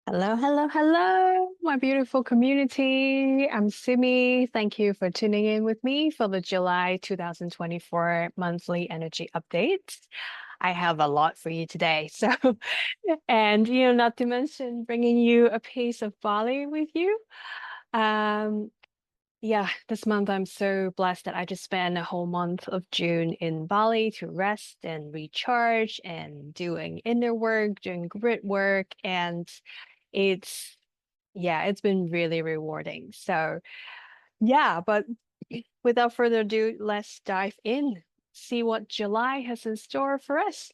Hello, hello, hello, my beautiful community. I'm Simi. Thank you for tuning in with me for the July 2024 monthly energy update. I have a lot for you today. And not to mention bringing you a piece of Bali with you. Um, yeah, this month I'm so blessed that I just spent a whole month of June in Bali to rest and recharge and doing inner work, doing grit work, and it's it's been really rewarding. So, yeah, but without further ado, let's dive in, see what July has in store for us.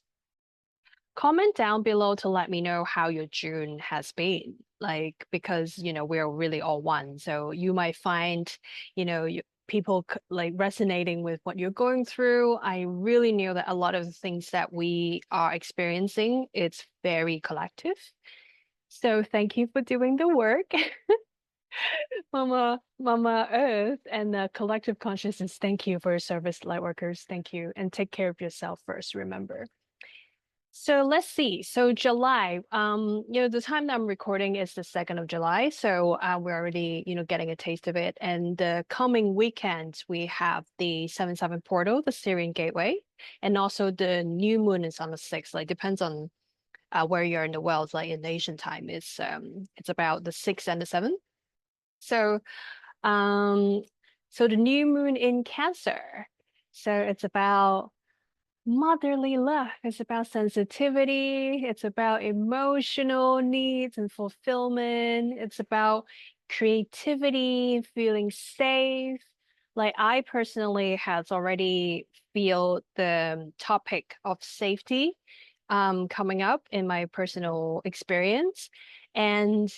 Comment down below to let me know how your June has been. Like, because, we're really all one. So you might find, people like resonating with what you're going through. I really knew that a lot of the things that we are experiencing, it's very collective. So thank you for doing the work. Mama Earth and the collective consciousness, thank you for your service, light workers. Thank you. And take care of yourself first, remember. So let's see. So July, the time that I'm recording is the 2nd of July. So we're already, getting a taste of it. And the coming weekend, we have the 7/7 portal, the Sirian gateway, and also the new moon is on the 6th. Like depends on where you're in the world. Like in Asian time, it's about the 6th and the 7th. So um, so the new moon in Cancer. So it's about motherly love. It's about sensitivity. It's about emotional needs and fulfillment. It's about creativity, feeling safe. Like I personally has already feel the topic of safety coming up in my personal experience. And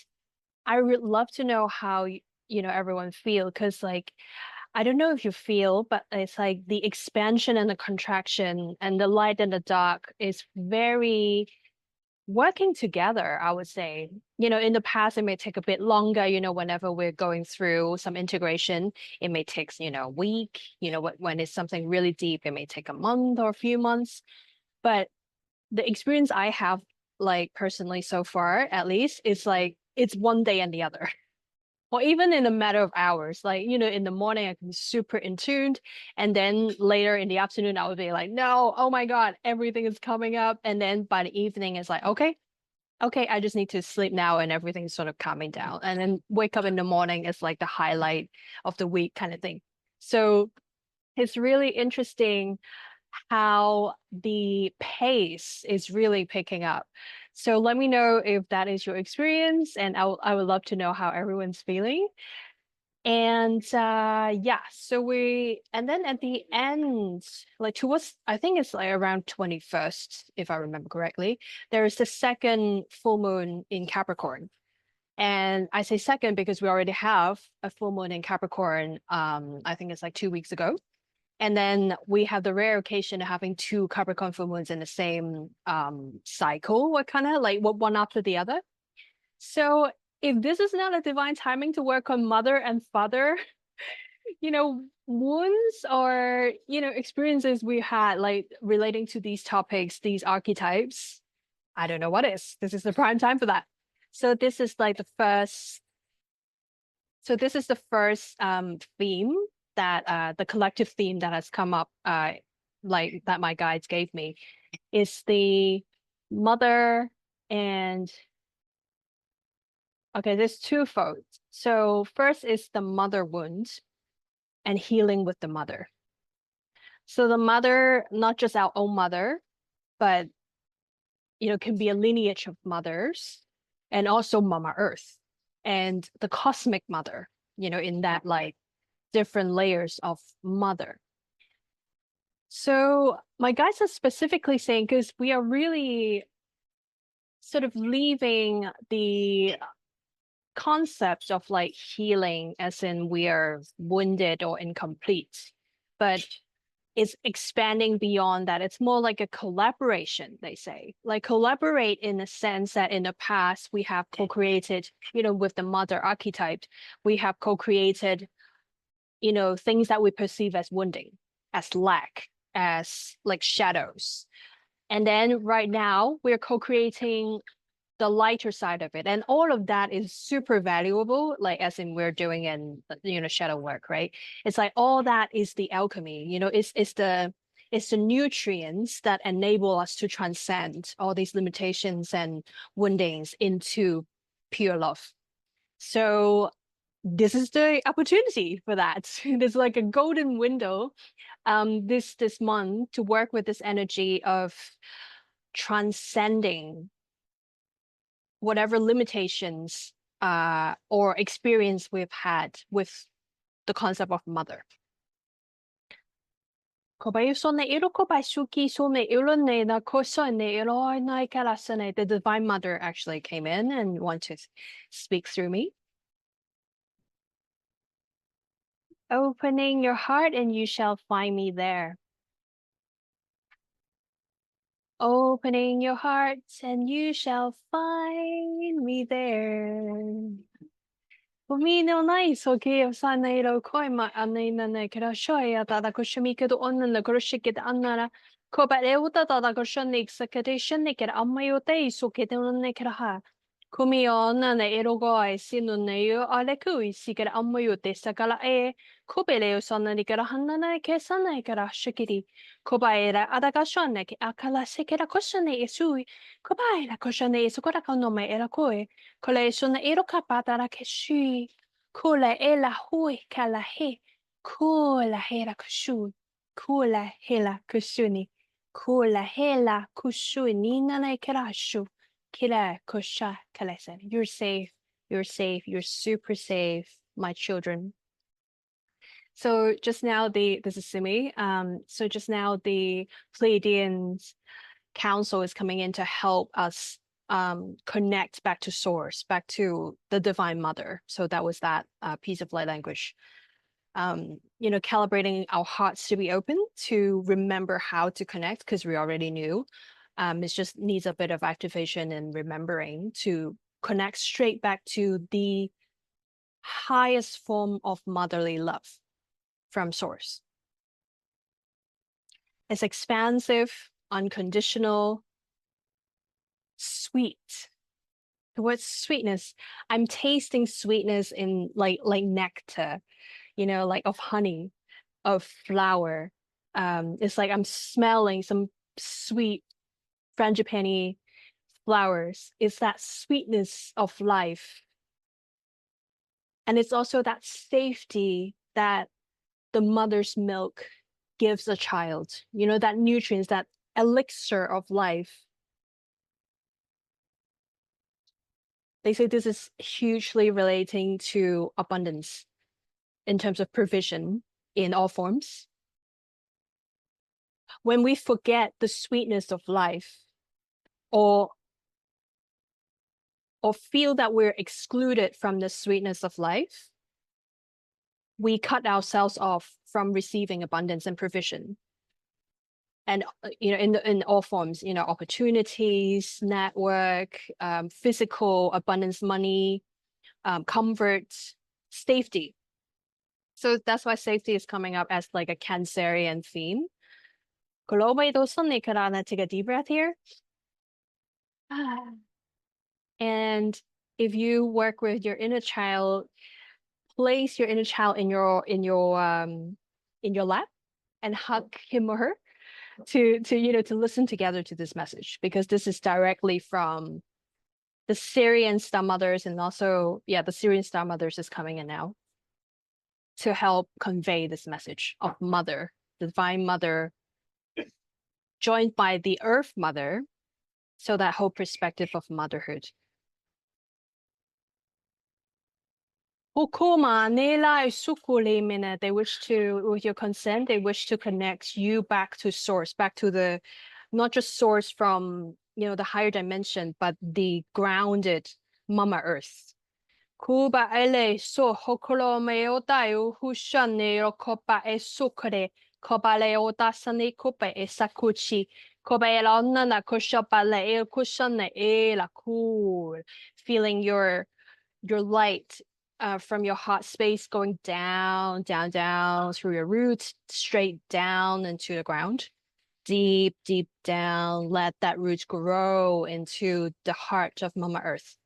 I would love to know how everyone feel because like I don't know if you feel, but it's like the expansion and the contraction and the light and the dark is very working together, I would say. In the past, it may take a bit longer, whenever we're going through some integration, it may take, a week, when it's something really deep, it may take a month or a few months. But the experience I have, like personally so far, at least, is like it's one day and the other. Or even in a matter of hours, like, in the morning, I can be super in tuned. And then later in the afternoon, I would be like, no, oh my God, everything is coming up. And then by the evening, it's like, okay, I just need to sleep now and everything's sort of calming down. And then wake up in the morning is like the highlight of the week kind of thing. So it's really interesting how the pace is really picking up. So let me know if that is your experience, and I would love to know how everyone's feeling. And yeah, and then at the end, like towards I think it's like around 21st, if I remember correctly, there is the second full moon in Capricorn. And I say second because we already have a full moon in Capricorn, I think it's like 2 weeks ago. And then we have the rare occasion of having two Capricorn full moons in the same cycle, what kind of like one after the other. So if this is not a divine timing to work on mother and father, wounds or, experiences we had like relating to these topics, these archetypes, I don't know what is. This is the prime time for that. So this is like the first, so this is the first theme that the collective theme that has come up like that my guides gave me is the mother and okay, there's twofold. So first is the mother wound and healing with the mother. So the mother, not just our own mother, but can be a lineage of mothers and also Mama Earth and the cosmic mother, in that like different layers of mother. So my guides are specifically saying, because we are really sort of leaving the concept of like healing as in we are wounded or incomplete, but it's expanding beyond that. It's more like a collaboration, they say. Like collaborate in the sense that in the past we have co-created, with the mother archetype, we have co-created, things that we perceive as wounding, as lack, as like shadows. And then right now we're co-creating the lighter side of it. And all of that is super valuable, like as in we're doing in, shadow work, right? It's like all that is the alchemy, it's the nutrients that enable us to transcend all these limitations and woundings into pure love. So this is the opportunity for that. There's like a golden window this month to work with this energy of transcending whatever limitations or experience we've had with the concept of mother. The Divine Mother actually came in and wanted to speak through me. Opening your heart and you shall find me there. Opening your heart and you shall find me there. 고민을 나이 속에 사내로 코이마 안내는 그러셔야 다다 고시미께도 얻는 그러시게 안나라 코바레우다 다다 고셔니 익스케테이션이 그라 엄마요테 속에 되는 그라하 고미요 나네 에로고아이 시누네요 알레쿠이 시그라 엄마요테 사갈라에 코베레요 선나니 그라 한나나 계산나 그라 시키리 코바에라 아다가쇼네 아칼라 세케라 고셔네 예수이 코바에라 고셔네 예수코라 카노메 에라 코에 Kole suna ero kapatara keshi. Kula ela hui kala he. Kula hela kushu. Kula hela kushuni. Kula hela kushuni nana kerashu. Kila kusha kalesen. You're safe. You're safe. You're super safe, my children. So just now this is Simi. So just now the Pleiadians Council is coming in to help us connect back to source, back to the Divine Mother. So that was that piece of light language. Calibrating our hearts to be open to remember how to connect, because we already knew. It just needs a bit of activation and remembering to connect straight back to the highest form of motherly love from source. It's expansive, unconditional, sweet. The word sweetness, I'm tasting sweetness in like nectar, like of honey, of flower. It's like I'm smelling some sweet frangipani flowers. It's that sweetness of life. And it's also that safety that the mother's milk gives a child, that nutrients, that elixir of life. They say this is hugely relating to abundance in terms of provision in all forms. When we forget the sweetness of life or feel that we're excluded from the sweetness of life, we cut ourselves off from receiving abundance and provision. And in all forms, opportunities, network, physical abundance, money, comfort, safety. So that's why safety is coming up as like a Cancerian theme. Take a deep breath here. And if you work with your inner child, place your inner child in your lap and hug him or her to listen together to this message, because this is directly from the Sirian star mothers, and also the Sirian star mothers is coming in now to help convey this message of mother, the Divine Mother, joined by the Earth Mother, so that whole perspective of motherhood. They wish to, with your consent, they wish to connect you back to source, back to the, not just source from, the higher dimension, but the grounded Mama Earth. Kuba ele so hokolo meo tayo hushane rokopa e sukre, kobale ota sane kope e sakuchi, koba elonna na koshopale e kushane e la cool. Feeling your light from your heart space going down, down, down through your roots, straight down into the ground, deep, deep down. Let that root grow into the heart of Mama Earth.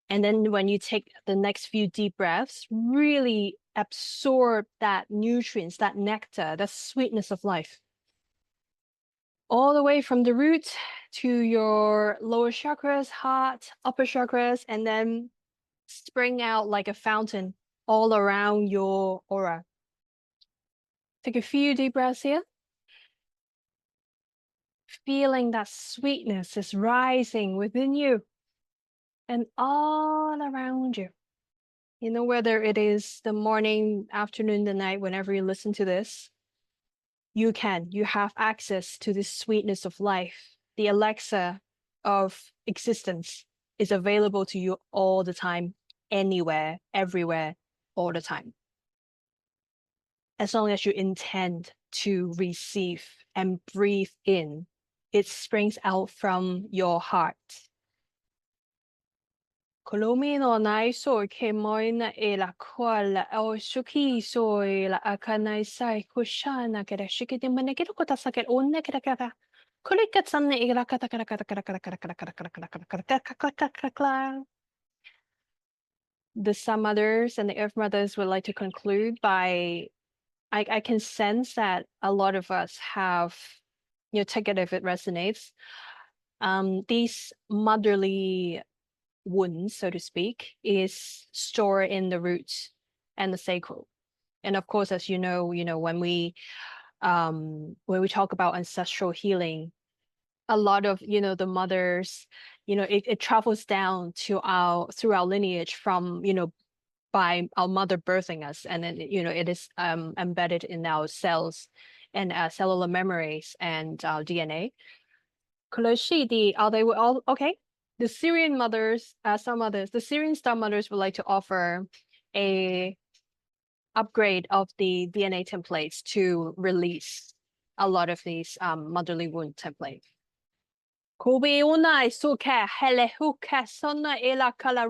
And then when you take the next few deep breaths, really absorb that nutrients, that nectar, the sweetness of life. All the way from the root to your lower chakras, heart, upper chakras, and then spring out like a fountain all around your aura. Take a few deep breaths here. Feeling that sweetness is rising within you and all around you. You know, whether it is the morning, afternoon, the night, whenever you listen to this, you have access to this sweetness of life. The Alexa of existence is available to you all the time, anywhere, everywhere, all the time. As long as you intend to receive and breathe in, it springs out from your heart. Kolomino nai so ke moina e la koala o suki so e la akanai sai kushana ke da shikiti mane ke ko tasake onne ke da ka kulikatsanne e la kata kata kata kata kata kata kata kata kata kata kata kata kata. The Sun Mothers and the Earth Mothers would like to conclude by I can sense that a lot of us have, you know, take it if it resonates. These motherly wounds, so to speak, is stored in the roots and the sacral. And of course, as you know, when we talk about ancestral healing, a lot of, the mothers, it travels down to through our lineage from, by our mother birthing us, and then it is embedded in our cells and cellular memories and our DNA. They were all okay. The Sirian mothers, some mothers, the Sirian star mothers would like to offer a upgrade of the DNA templates to release a lot of these motherly wound templates.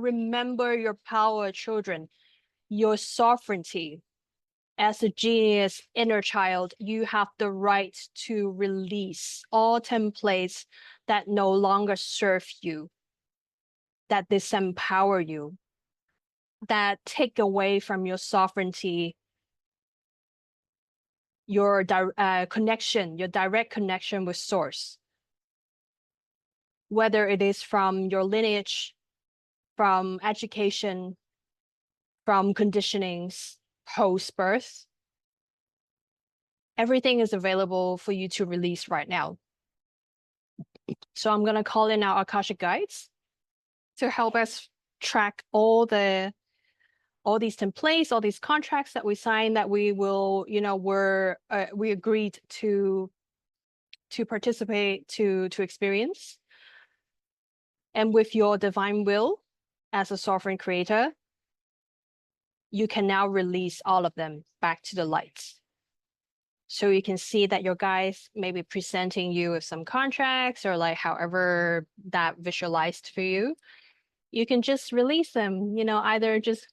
Remember your power, children, your sovereignty. As a genius inner child, you have the right to release all templates that no longer serve you, that disempower you, that take away from your sovereignty, your connection, your direct connection with source. Whether it is from your lineage, from education, from conditionings, post-birth, everything is available for you to release right now. So I'm going to call in our Akashic guides to help us track all these templates, all these contracts that we signed that we will, we agreed to participate, to experience. And with your divine will as a sovereign creator, you can now release all of them back to the lights. So you can see that your guides may be presenting you with some contracts or like however that visualized for you. You can just release them, either just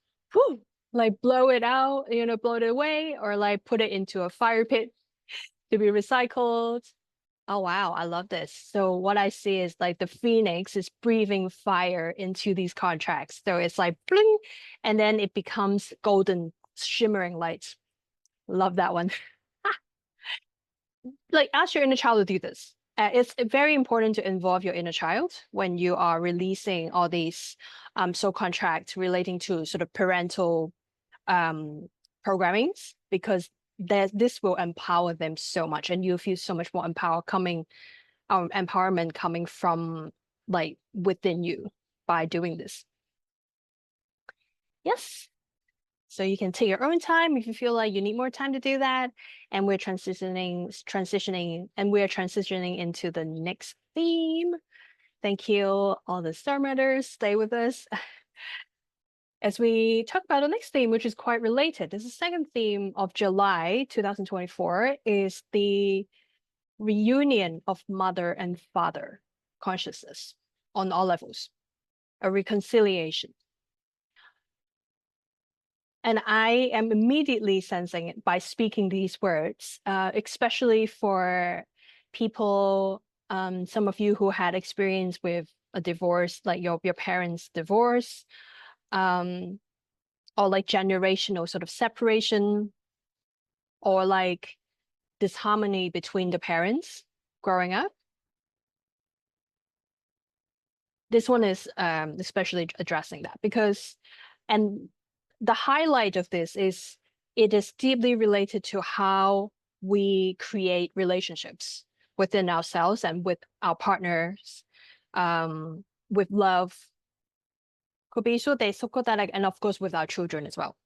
like blow it out, blow it away, or like put it into a fire pit to be recycled. Oh, wow, I love this. So what I see is like the phoenix is breathing fire into these contracts. So it's like bling, and then it becomes golden, shimmering lights. Love that one. Like ask your inner child to do this. It's very important to involve your inner child when you are releasing all these soul contracts relating to sort of parental programmings, because this will empower them so much, and you'll feel so much more empowerment coming from like within you by doing this. Yes. So you can take your own time if you feel like you need more time to do that. And we're transitioning into the next theme. Thank you, all the star matters. Stay with us as we talk about the next theme, which is quite related. This is the second theme of July 2024, is the reunion of mother and father consciousness on all levels, a reconciliation. And I am immediately sensing it by speaking these words, especially for people, some of you who had experience with a divorce, like your parents' divorce, or like generational sort of separation, or like disharmony between the parents growing up. This one is especially addressing that because, and the highlight of this is it is deeply related to how we create relationships within ourselves and with our partners, with love, and of course with our children as well.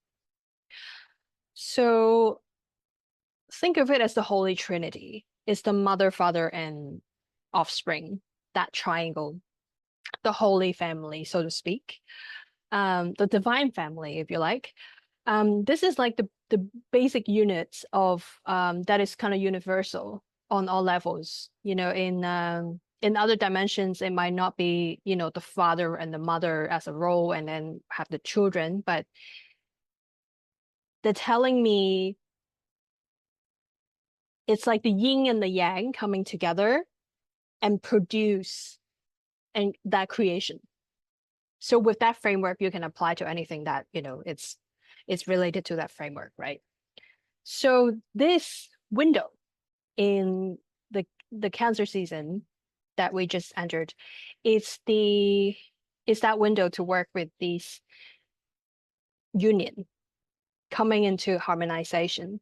So think of it as the Holy Trinity. It's the mother, father, and offspring, that triangle, the Holy Family, so to speak, the divine family, if you like. This is like the basic units of that is kind of universal on all levels. In other dimensions, it might not be, the father and the mother as a role and then have the children, but they're telling me it's like the yin and the yang coming together and produce and that creation. So with that framework, you can apply to anything that, it's related to that framework, right? So this window in the Cancer season that we just entered, it's that window to work with these union coming into harmonization.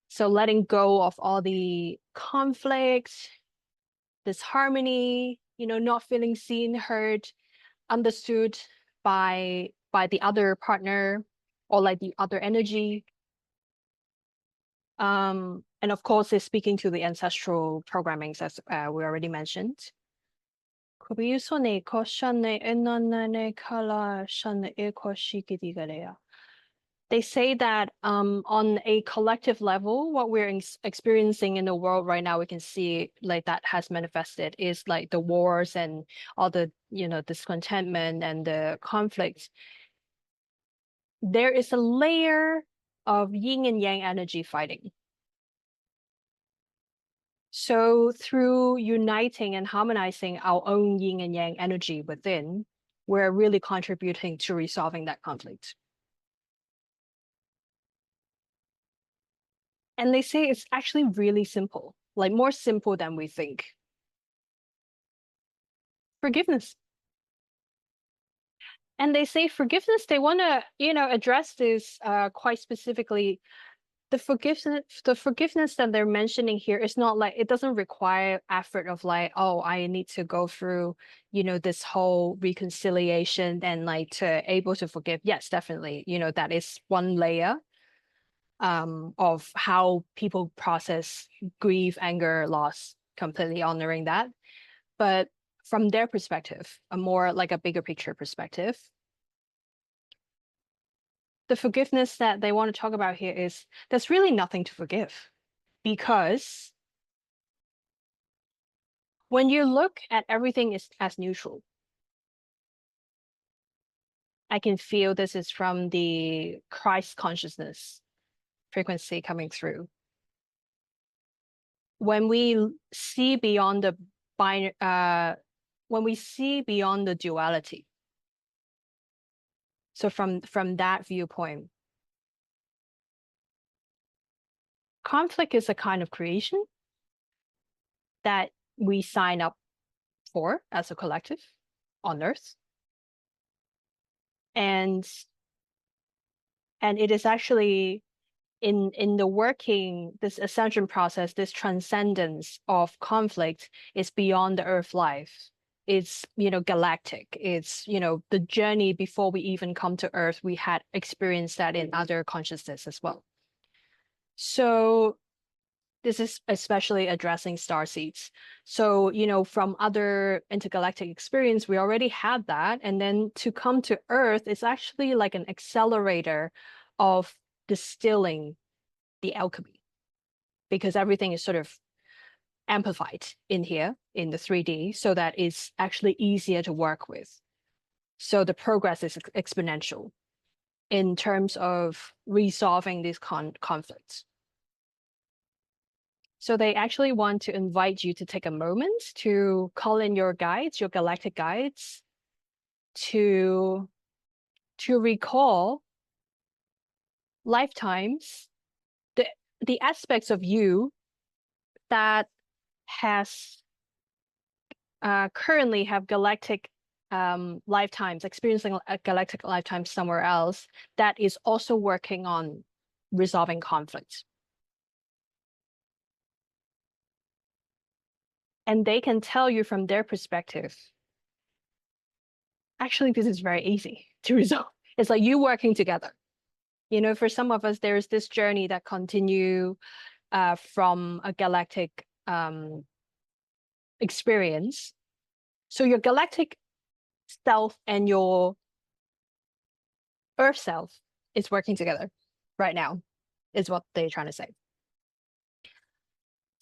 So letting go of all the conflicts, this harmony, not feeling seen, heard, understood by the other partner or like the other energy. And of course, it's speaking to the ancestral programmings as we already mentioned. They say that on a collective level, what we're experiencing in the world right now, we can see like that has manifested is like the wars and all the, discontentment and the conflicts. There is a layer of yin and yang energy fighting. So through uniting and harmonizing our own yin and yang energy within, we're really contributing to resolving that conflict. And they say it's actually really simple, like more simple than we think. Forgiveness. And they say forgiveness, they want to, address this quite specifically. The forgiveness that they're mentioning here is not like, it doesn't require effort of like, oh, I need to go through, this whole reconciliation and like to able to forgive. Yes, definitely. That is one layer of how people process grief, anger, loss, completely honoring that. But from their perspective, a more like a bigger picture perspective, the forgiveness that they want to talk about here is there's really nothing to forgive, because when you look at everything as neutral, I can feel this is from the Christ consciousness frequency coming through. When we see beyond the when we see beyond the duality, so from that viewpoint, conflict is a kind of creation that we sign up for as a collective on Earth. And it is actually in the working, this ascension process, this transcendence of conflict is beyond the Earth life. It's, galactic. It's, the journey before we even come to Earth, we had experienced that in other consciousness as well. So this is especially addressing starseeds. So, from other intergalactic experience, we already had that. And then to come to Earth, it's actually like an accelerator of distilling the alchemy, because everything is sort of amplified in here in the 3D, so that it's actually easier to work with. So the progress is exponential in terms of resolving these conflicts. So they actually want to invite you to take a moment to call in your guides, your galactic guides, to recall lifetimes, the aspects of you that has currently have galactic lifetimes, experiencing a galactic lifetime somewhere else, that is also working on resolving conflict. And they can tell you from their perspective, actually, this is very easy to resolve. It's like you working together. You know, for some of us, there's this journey that continue from a galactic experience. So your galactic self and your Earth self is working together right now, is what they're trying to say.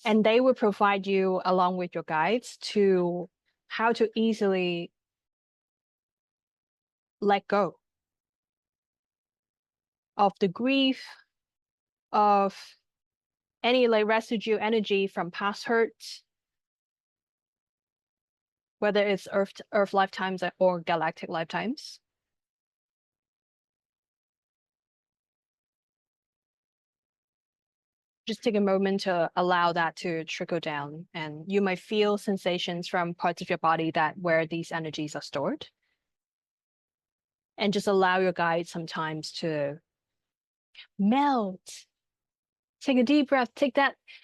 And they will provide you, along with your guides, to how to easily let go of the grief, of any like residue energy from past hurts, whether it's Earth lifetimes or galactic lifetimes. Just take a moment to allow that to trickle down, and you might feel sensations from parts of your body that where these energies are stored. And just allow your guide sometimes to melt. Take a deep breath,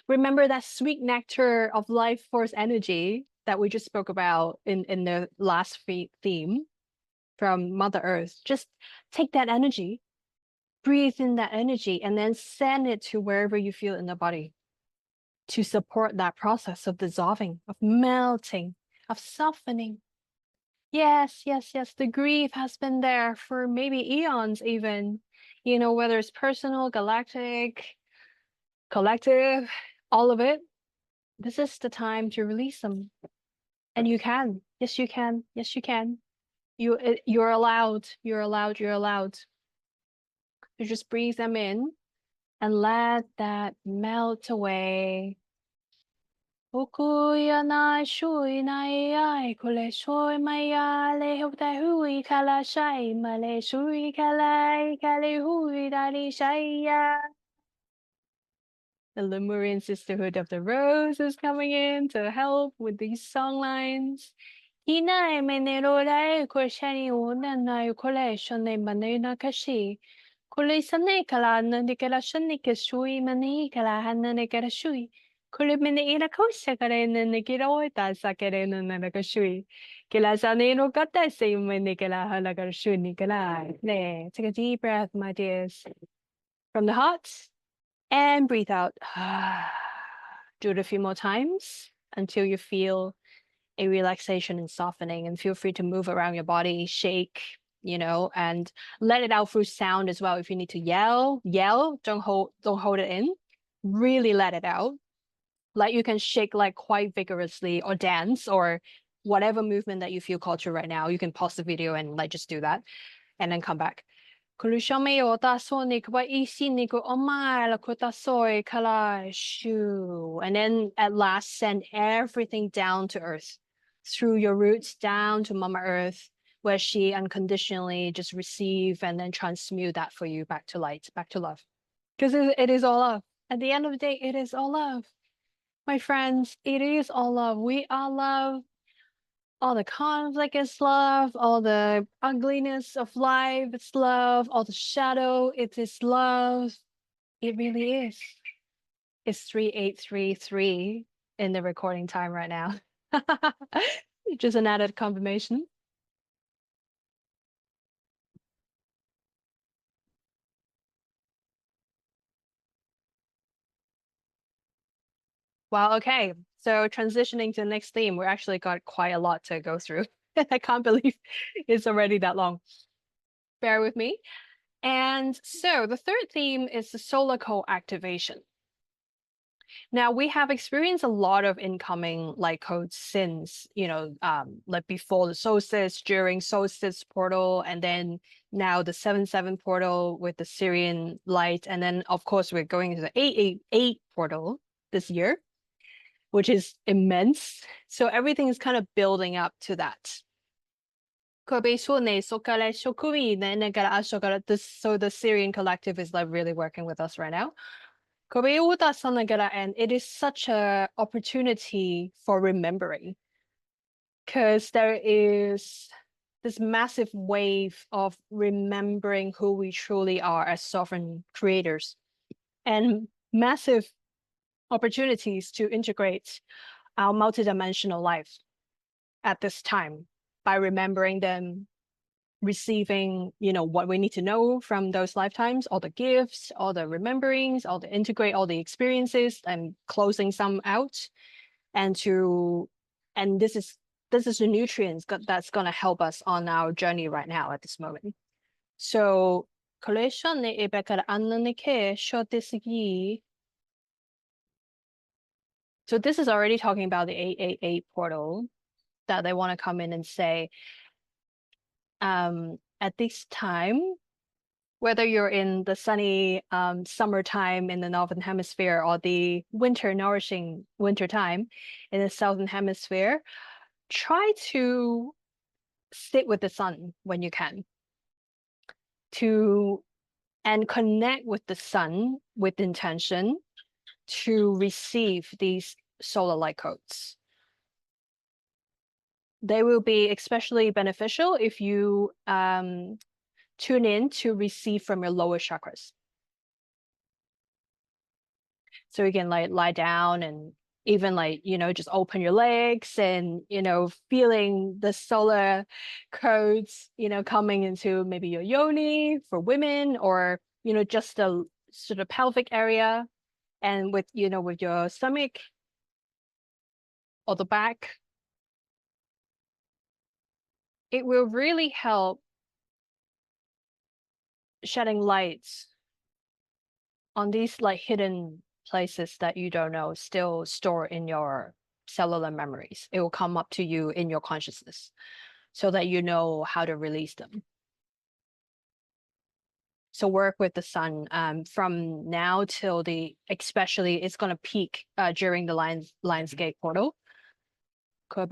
remember that sweet nectar of life force energy that we just spoke about in the last theme from Mother Earth. Just take that energy, breathe in that energy, and then send it to wherever you feel in the body to support that process of dissolving, of melting, of softening. Yes, yes, yes. The grief has been there for maybe eons even, you know, whether it's personal, galactic, collective, all of it. This is the time to release them. And you can. Yes, you can. Yes, you can. You're allowed. You're allowed. You're allowed. You just breathe them in and let that melt away. Okuya na shui na ai kule shui maya le hota hui kala shai male shui kalai kale hui dali shaya. The Lemurian Sisterhood of the Rose is coming in to help with these song lines. Ina menero dai koshani una na kule shone manena kashi. Kule sane kala na nikela shani keshui mani kala hana nikela shui. Kule mene ira kosha kare na nikira oita sakere na nakashui. Kila sane no kata se mene kala hala karshui nikala. Take a deep breath, my dears. From the heart. And breathe out. Do it a few more times until you feel a relaxation and softening, and feel free to move around your body, shake, you know, and let it out through sound as well. If you need to yell, don't hold it in. Really let it out. Like you can shake like quite vigorously or dance or whatever movement that you feel called to right now. You can pause the video and like just do that and then come back. And then at last send everything down to earth, through your roots down to Mama Earth, where she unconditionally just receive and then transmute that for you back to light, back to love. Because it is all love. At the end of the day, it is all love. My friends, it is all love. We are love. All the conflict is love, all the ugliness of life is love, all the shadow, it is love. It really is. It's 3833 in the recording time right now. Just an added confirmation. Wow, okay. So transitioning to the next theme, we actually got quite a lot to go through. I can't believe it's already that long. Bear with me. And so the third theme is the solar co-activation. Now we have experienced a lot of incoming light codes since, you know, like before the solstice, during solstice portal, and then now the 7/7 portal with the Sirian light. And then of course we're going into the 8/8 portal this year, which is immense. So everything is kind of building up to that. So the Sirian collective is like really working with us right now. And it is such a opportunity for remembering, because there is this massive wave of remembering who we truly are as sovereign creators, and massive opportunities to integrate our multidimensional life at this time by remembering them, receiving, what we need to know from those lifetimes, all the gifts, all the rememberings, all the integrate, all the experiences, and closing some out. And this is the nutrients that's going to help us on our journey right now at this moment. So so this is already talking about the 888 portal, that they want to come in and say, at this time, whether you're in the sunny summertime in the northern hemisphere or the winter nourishing winter time in the southern hemisphere, try to sit with the sun when you can, and connect with the sun with intention to receive these solar light codes. They will be especially beneficial if you tune in to receive from your lower chakras. So you can like lie down and even like, just open your legs and, feeling the solar codes, coming into maybe your yoni for women, or, just the sort of pelvic area, and with, with your stomach or the back. It will really help shedding lights on these like hidden places that you don't know still store in your cellular memories. It will come up to you in your consciousness so that you know how to release them. So work with the sun from now till especially it's going to peak during the Lionsgate portal. More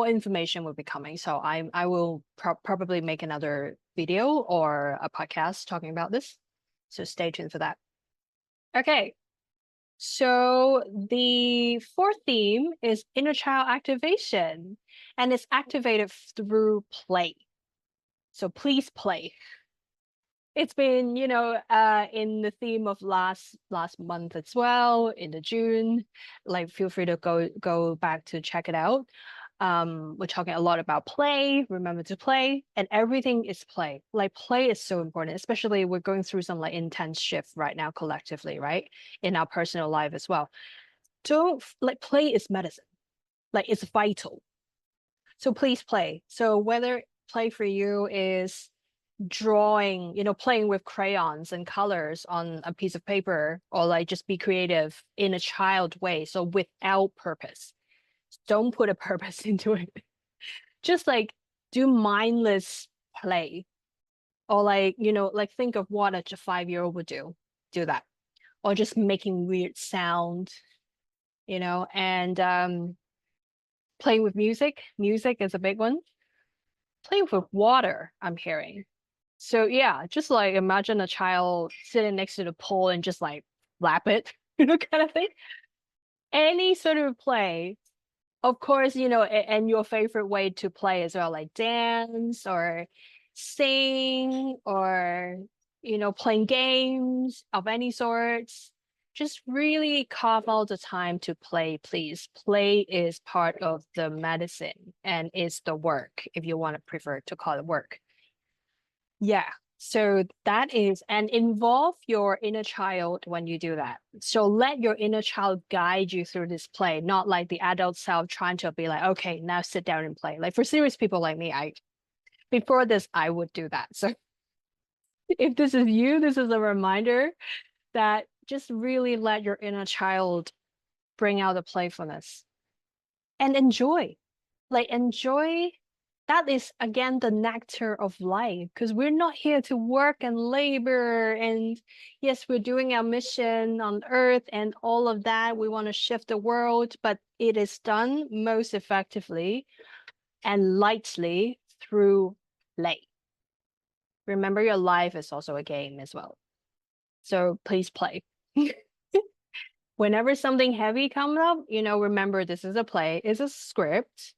information will be coming. So I will probably make another video or a podcast talking about this. So stay tuned for that. Okay. So the fourth theme is inner child activation, and it's activated through play. So please play. It's been, in the theme of last month as well, in the June. Like, feel free to go back to check it out. We're talking a lot about play. Remember to play, and everything is play. Like, play is so important, especially we're going through some like intense shift right now collectively, right? In our personal life as well. Play is medicine. Like, it's vital. So please play. So whether play for you is drawing, playing with crayons and colors on a piece of paper, or like just be creative in a child way. So without purpose. Don't put a purpose into it. Just like do mindless play. Or like, like think of what a 5-year-old would do. Do that. Or just making weird sound, and playing with music. Music is a big one. Playing with water, I'm hearing. So yeah, just like imagine a child sitting next to the pool and just like lap it, kind of thing. Any sort of play, of course, and your favorite way to play as well, like dance or sing or, playing games of any sorts. Just really carve out the time to play, please. Play is part of the medicine and is the work, if you want to prefer to call it work. Yeah. So that is, and involve your inner child when you do that. So let your inner child guide you through this play, not like the adult self trying to be like, okay, now sit down and play. Like for serious people like me, before this, I would do that. So if this is you, this is a reminder that just really let your inner child bring out the playfulness and enjoy. Like enjoy that is again the nectar of life, because we're not here to work and labor. And yes, we're doing our mission on earth and all of that. We want to shift the world, but it is done most effectively and lightly through play. Remember, your life is also a game as well. So please play. Whenever something heavy comes up, remember this is a play, it's a script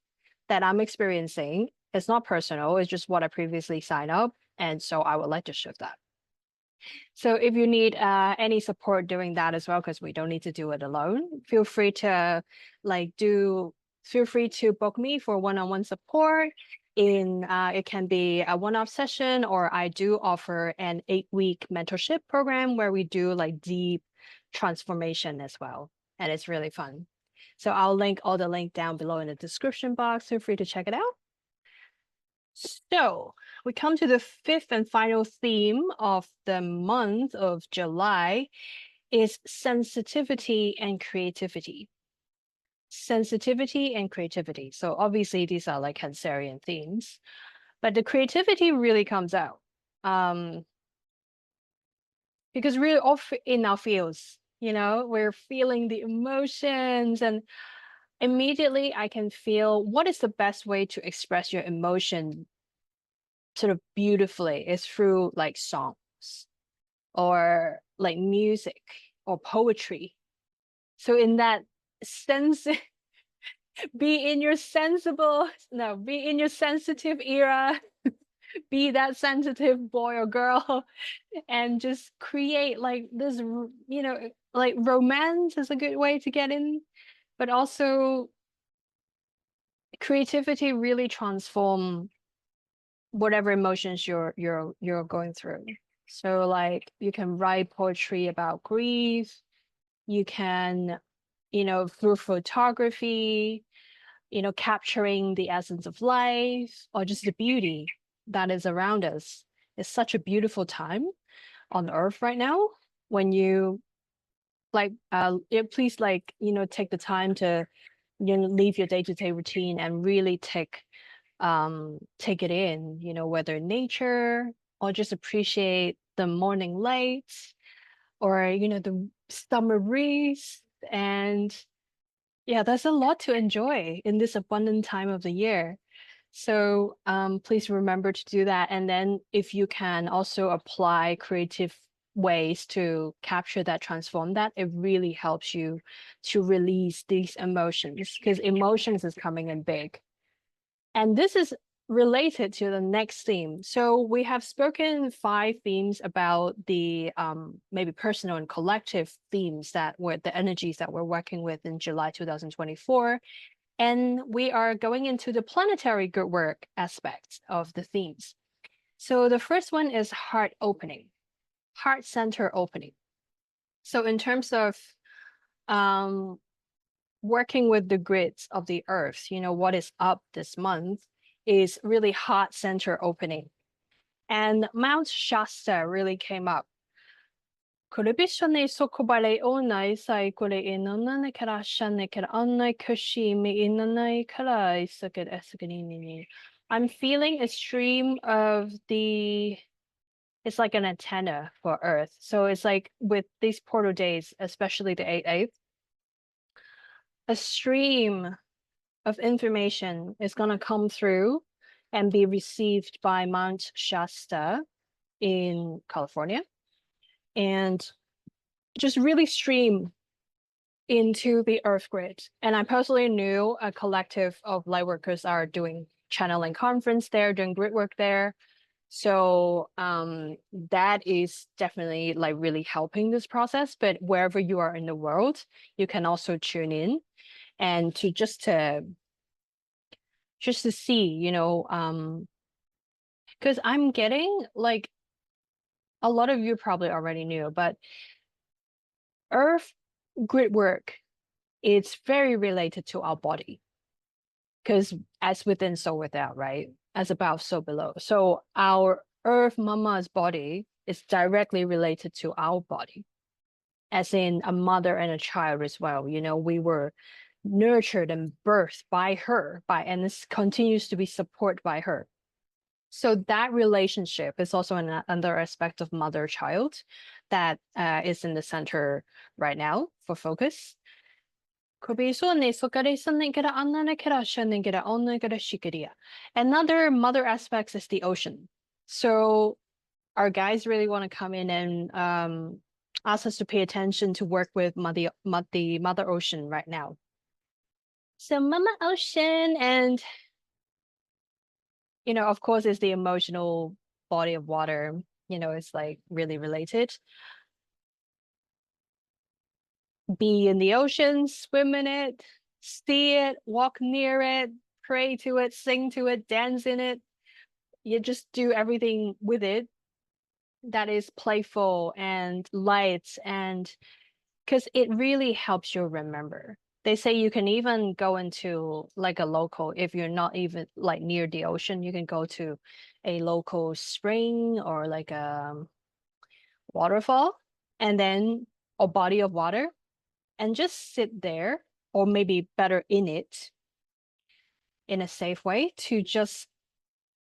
that I'm experiencing. It's not personal, it's just what I previously signed up. And so I would like to shift that. So if you need any support doing that as well, because we don't need to do it alone, feel free to book me for one-on-one support. It can be a one-off session, or I do offer an 8-week mentorship program where we do like deep transformation as well. And it's really fun. So I'll link all the link down below in the description box. Feel free to check it out. So we come to the fifth and final theme of the month of July is sensitivity and creativity. Sensitivity and creativity. So obviously these are like Cancerian themes, but the creativity really comes out. Because really off in our fields, we're feeling the emotions, and immediately I can feel what is the best way to express your emotion sort of beautifully is through like songs or like music or poetry. So in that sense, be in your sensitive era, be that sensitive boy or girl, and just create like this, like romance is a good way to get in, but also creativity really transform whatever emotions you're going through. So like you can write poetry about grief, you can, through photography, capturing the essence of life or just the beauty that is around us. It's such a beautiful time on earth right now when you please take the time to leave your day-to-day routine and really take it in, whether nature or just appreciate the morning lights or the summer breeze. And yeah, there's a lot to enjoy in this abundant time of the year. So please remember to do that. And then if you can also apply creative ways to capture that, transform that, it really helps you to release these emotions, because emotions is coming in big. And this is related to the next theme. So we have spoken 5 themes about the maybe personal and collective themes that were the energies that we're working with in July 2024. And we are going into the planetary good work aspects of the themes. So the first one is heart opening, heart center opening. So in terms of working with the grids of the earth, what is up this month is really heart center opening. And Mount Shasta really came up. I'm feeling a stream of it's like an antenna for Earth. So it's like with these portal days, especially the 8th, a stream of information is going to come through and be received by Mount Shasta in California, and just really stream into the Earth grid. And I personally knew a collective of lightworkers are doing channeling conference there, doing grid work there. So that is definitely like really helping this process. But wherever you are in the world, you can also tune in and to just to see, because I'm getting like a lot of you probably already knew, but Earth grid work, it's very related to our body, because as within, so without, right? As above, so below. So our Earth Mama's body is directly related to our body, as in a mother and a child as well. We were nurtured and birthed by her, and this continues to be supported by her. So that relationship is also another aspect of mother-child that is in the center right now for focus. Another mother aspect is the ocean. So our guides really want to come in and ask us to pay attention to work with the mother ocean right now. So Mama Ocean, and of course, it's the emotional body of water. It's like really related. Be in the ocean, swim in it, see it, walk near it, pray to it, sing to it, dance in it. You just do everything with it that is playful and light, and because it really helps you remember. They say you can even go into like a local, if you're not even like near the ocean, you can go to a local spring or like a waterfall, and then a body of water, and just sit there, or maybe better in it, in a safe way, to just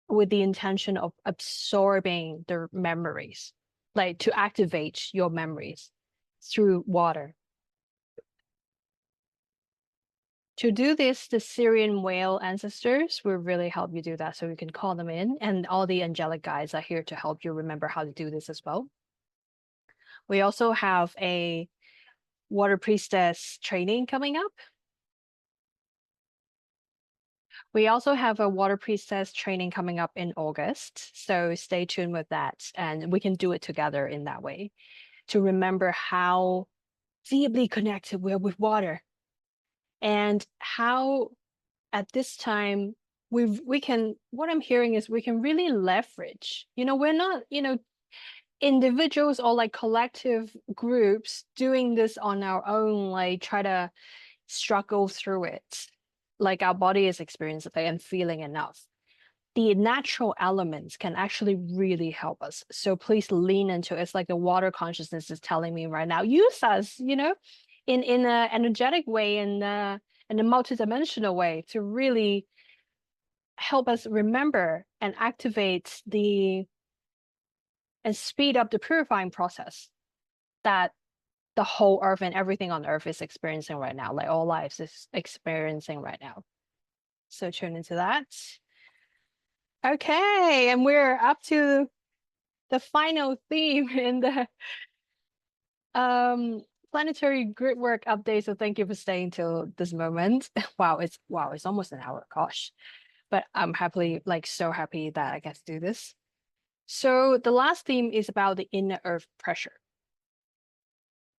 with the intention of absorbing the memories, like to activate your memories through water. To do this, the Sirian whale ancestors will really help you do that. So you can call them in, and all the angelic guides are here to help you remember how to do this as well. We also have a water priestess training coming up. We also have a water priestess training coming up in August. So stay tuned with that. And we can do it together in that way to remember how deeply connected we are with water, and how at this time we can, what I'm hearing is we can really leverage, we're not, individuals or like collective groups doing this on our own, like try to struggle through it, like our body is experiencing and feeling enough. The natural elements can actually really help us. So please lean into it. It's like the water consciousness is telling me right now, use us, in an energetic way, and in a multidimensional way, to really help us remember and activate and speed up the purifying process that the whole earth and everything on earth is experiencing right now, like all lives is experiencing right now. So tune into that. Okay, and we're up to the final theme in the planetary grid work update. So thank you for staying till this moment. Wow, it's almost an hour. Gosh. But I'm so happy that I get to do this. So the last theme is about the inner earth pressure.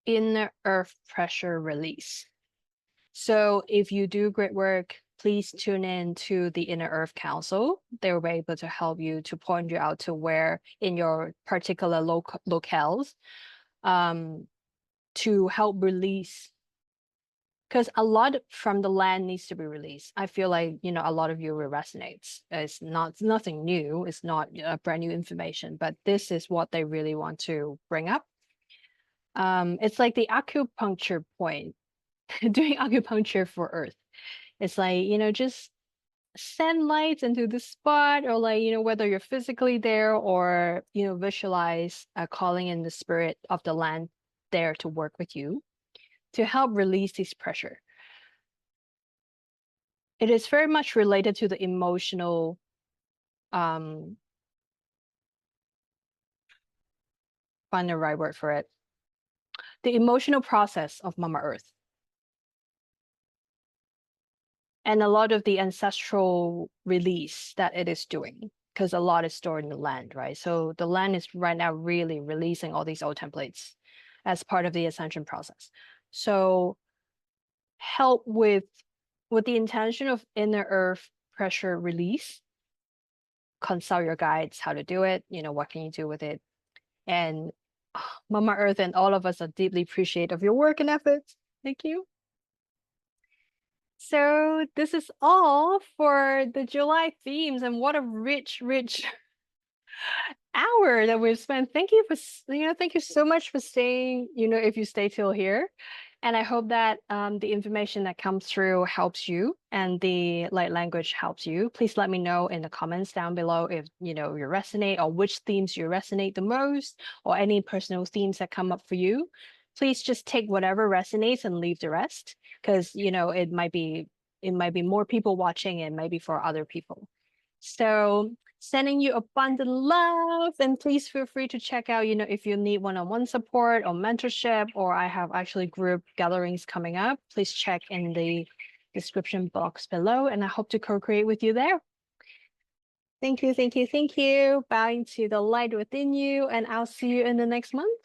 Inner earth pressure release. So if you do grid work, please tune in to the Inner Earth Council. They will be able to help you, to point you out to where in your particular locales, to help release. Because a lot from the land needs to be released. I feel like, a lot of you will resonate. It's nothing new. It's not brand new information, but this is what they really want to bring up. It's like the acupuncture point, doing acupuncture for Earth. It's like, just send light into the spot, or like, whether you're physically there or, visualize calling in the spirit of the land there to work with you to help release this pressure. It is very much related to the emotional, find the right word for it, the emotional process of Mama Earth. And a lot of the ancestral release that it is doing, because a lot is stored in the land, right? So the land is right now really releasing all these old templates as part of the ascension process. So help with the intention of inner earth pressure release. Consult your guides how to do it, what can you do with it. And Mama Earth and all of us are deeply appreciative of your work and efforts. Thank you. So this is all for the July themes, and what a rich hour that we've spent. Thank you for, thank you so much for staying, if you stay till here. And I hope that the information that comes through helps you and the light language helps you. Please let me know in the comments down below if you resonate or which themes you resonate the most or any personal themes that come up for you. Please just take whatever resonates and leave the rest because it might be more people watching, it might be for other people. So sending you abundant love, and please feel free to check out, if you need one-on-one support or mentorship, or I have actually group gatherings coming up, please check in the description box below, and I hope to co-create with you there. Thank you, thank you, thank you. Bowing to the light within you, and I'll see you in the next month.